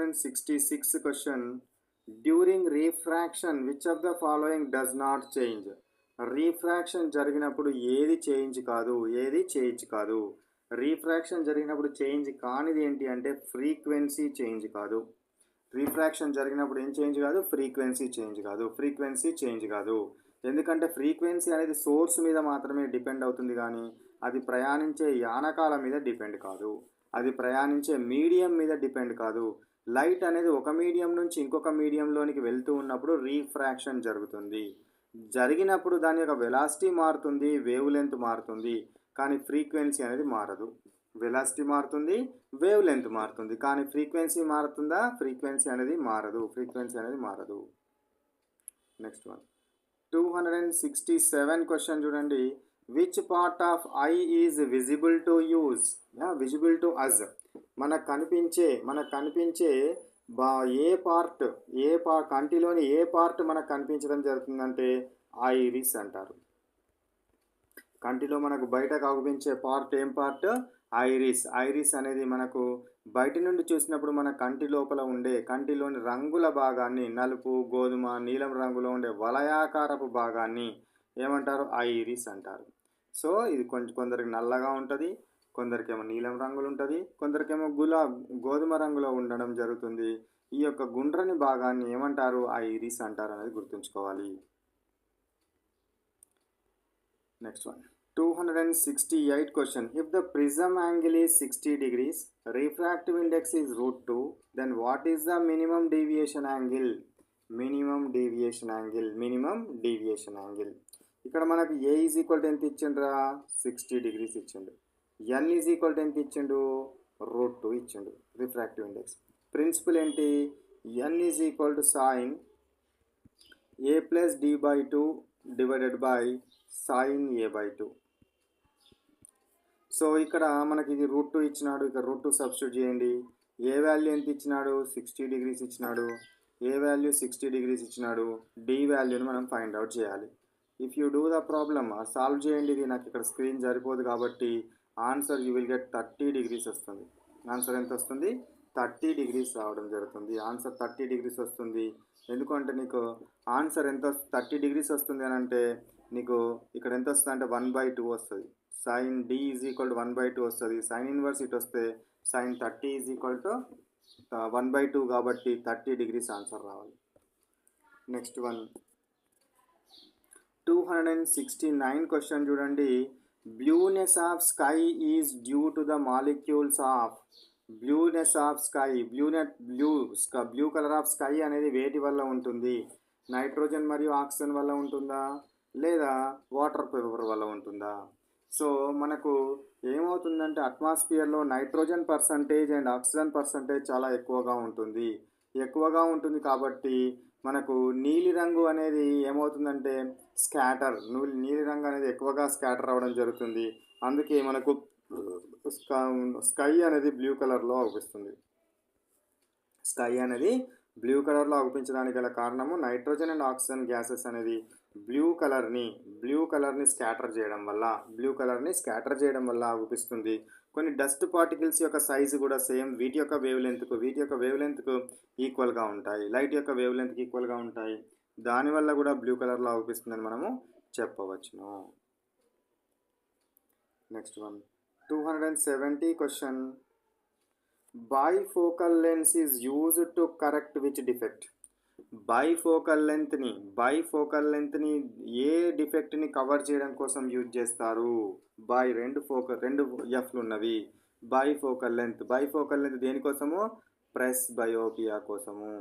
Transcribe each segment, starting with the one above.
266 question. During refraction which of the following does not change? Refraction జరిగినప్పుడు ఏది change కాదు, ఏది చేంజ్ కాదు? రీఫ్రాక్షన్ జరిగినప్పుడు చేంజ్ కానిది ఏంటి అంటే ఫ్రీక్వెన్సీ చేంజ్ కాదు. రీఫ్రాక్షన్ జరిగినప్పుడు ఏం చేంజ్ కాదు? ఫ్రీక్వెన్సీ చేంజ్ కాదు. ఫ్రీక్వెన్సీ చేంజ్ కాదు. ఎందుకంటే ఫ్రీక్వెన్సీ అనేది సోర్స్ మీద మాత్రమే డిపెండ్ అవుతుంది, కానీ అది ప్రయాణించే యానకాల మీద డిపెండ్ కాదు. అది ప్రయాణించే మీడియం మీద డిపెండ్ కాదు. లైట్ అనేది ఒక మీడియం నుంచి ఇంకొక మీడియంలోనికి వెళ్తూ ఉన్నప్పుడు రీఫ్రాక్షన్ జరుగుతుంది. జరిగినప్పుడు దాని యొక్క వెలాసిటీ మారుతుంది, వేవ్ లెంత్ మారుతుంది, కానీ ఫ్రీక్వెన్సీ అనేది మారదు. వెలాసిటీ మారుతుంది, వేవ్ లెంత్ మారుతుంది, కానీ ఫ్రీక్వెన్సీ మారుతుందా? ఫ్రీక్వెన్సీ అనేది మారదు. ఫ్రీక్వెన్సీ అనేది మారదు. నెక్స్ట్ వన్ 267 క్వశ్చన్ చూడండి. Which part of eye is visible to use? Visible to us. మనకు కనిపించే కంటిలోని ఏ పార్ట్ మనకు కనిపించడం జరుగుతుందంటే ఐరిస్ అంటారు. కంటిలో మనకు బయట కనిపించే పార్ట్ ఏం పార్ట్? ఐరిస్. ఐరిస్ అనేది మనకు బయట నుండి చూసినప్పుడు మన కంటి లోపల ఉండే కంటిలోని రంగుల భాగాన్ని, నలుపు, గోధుమ, నీలం రంగులో ఉండే వలయాకారపు భాగాన్ని ఏమంటారు? ఐరిస్ అంటారు. సో ఇది కొందరికి నల్లగా ఉంటుంది, కొందరికేమో నీలం రంగులు ఉంటుంది, కొందరికేమో గోధుమ రంగులో ఉండడం జరుగుతుంది. ఈ యొక్క గుండ్రని భాగాన్ని ఏమంటారు? ఐరిస్ అంటారు అనేది గుర్తుంచుకోవాలి. Next one 268 question. If the prism angle is 60 degrees, refractive index is √2, then what is the minimum deviation angle? Minimum deviation angle. ఇక్కడ మనకు A ఈజ్ ఈక్వల్ టు ఎంత ఇచ్చిండ్రా? 60 degrees ఇచ్చిండు. N ఈజ్ ఈక్వల్ టు ఎంత ఇచ్చిండు? √2 ఇచ్చిండు refractive index. Principal ఏంటి? N is equal to sin A plus D/2 divided by sin A/2. So ఇక్కడ మనకి ఇది √2 ఇచ్చినాడు, ఇక్కడ √2 సబ్స్టిట్యూట్ చేయండి. ఏ వాల్యూ ఎంత ఇచ్చినాడు? 60 degrees ఇచ్చినాడు. ఏ వాల్యూ 60 degrees ఇచ్చినాడు. డి వాల్యూని మనం ఫైండ్ అవుట్ చేయాలి. If you do the problem solve చేయండి. ఇది నాకు ఇక్కడ స్క్రీన్ సరిపోదు కాబట్టి answer you will get 30 degrees వస్తుంది. ఆన్సర్ ఎంత వస్తుంది? 30 degrees రావడం జరుగుతుంది. ఆన్సర్ 30 degrees వస్తుంది. ఎందుకంటే నీకు ఆన్సర్ ఎంత 30 degrees వస్తుంది అని అంటే నీకు ఇక్కడ ఎంత వస్తుంది అంటే 1/2 వస్తుంది. sin d is equal to 1/2 వస్తుంది. సైన్ ఇన్వర్స్ ఇటు వస్తే sin 30 ఈజ్ ఈక్వల్ టు 1/2 కాబట్టి 30 degrees ఆన్సర్ రావాలి. నెక్స్ట్ వన్ 269 క్వశ్చన్ చూడండి. Blueness of sky is due to the molecules of. Blueness of sky, blue colour of sky అనేది వేటి వల్ల ఉంటుంది? నైట్రోజన్ మరియు ఆక్సిజన్ వల్ల ఉంటుందా, లేదా వాటర్ వేపర్ వల్ల ఉంటుందా? సో మనకు ఏమవుతుందంటే అట్మాస్ఫియర్లో nitrogen percentage and oxygen percentage చాలా ఎక్కువగా ఉంటుంది కాబట్టి మనకు నీలిరంగు అనేది ఏమవుతుందంటే నీలిరంగు అనేది ఎక్కువగా స్కాటర్ అవ్వడం జరుగుతుంది. అందుకే మనకు స్కై అనేది బ్లూ కలర్లో అవుపిస్తుంది. స్కై అనేది బ్లూ కలర్లో అవుపించడానికి గల కారణము నైట్రోజన్ అండ్ ఆక్సిజన్ గ్యాసెస్ అనేది బ్లూ కలర్ని స్కాటర్ చేయడం వల్ల అవుపిస్తుంది. కొన్ని డస్ట్ పార్టికల్స్ యొక్క సైజు కూడా సేమ్ వీటి యొక్క వేవ్ లెంత్కు ఈక్వల్గా ఉంటాయి. లైట్ యొక్క వేవ్ లెంత్కి ఈక్వల్గా ఉంటాయి. దానివల్ల కూడా బ్లూ కలర్లో అవుపిస్తుందని మనము చెప్పవచ్చును. Next one 270 question. Bifocal lens is used to correct which defect? Bifocal లెంత్ని ఏ డిఫెక్ట్ని కవర్ చేయడం కోసం యూజ్ చేస్తారు? రెండు ఎఫ్లు ఉన్నవి. బైఫోకల్ లెంత్ దేనికోసము? ప్రెస్ బయోపియా కోసము.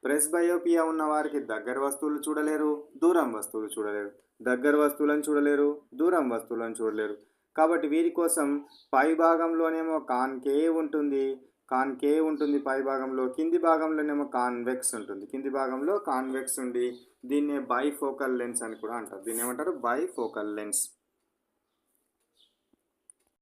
ప్రెస్ బయోపియా ఉన్న వారికి దగ్గర వస్తువులు చూడలేరు, దూరం వస్తువులు చూడలేరు. దగ్గర వస్తువులను చూడలేరు, దూరం వస్తువులను చూడలేరు. కాబట్టి వీరి కోసం పై భాగంలోనేమో కాన్కేవ్ ఉంటుంది పై భాగంలో, కింది భాగంలోనేమో కాన్వెక్స్ ఉంటుంది. కింది భాగంలో కాన్వెక్స్ ఉండి దీన్నే బైఫోకల్ లెన్స్ అని కూడా అంటారు. దీన్ని ఏమంటారు? Bifocal lens.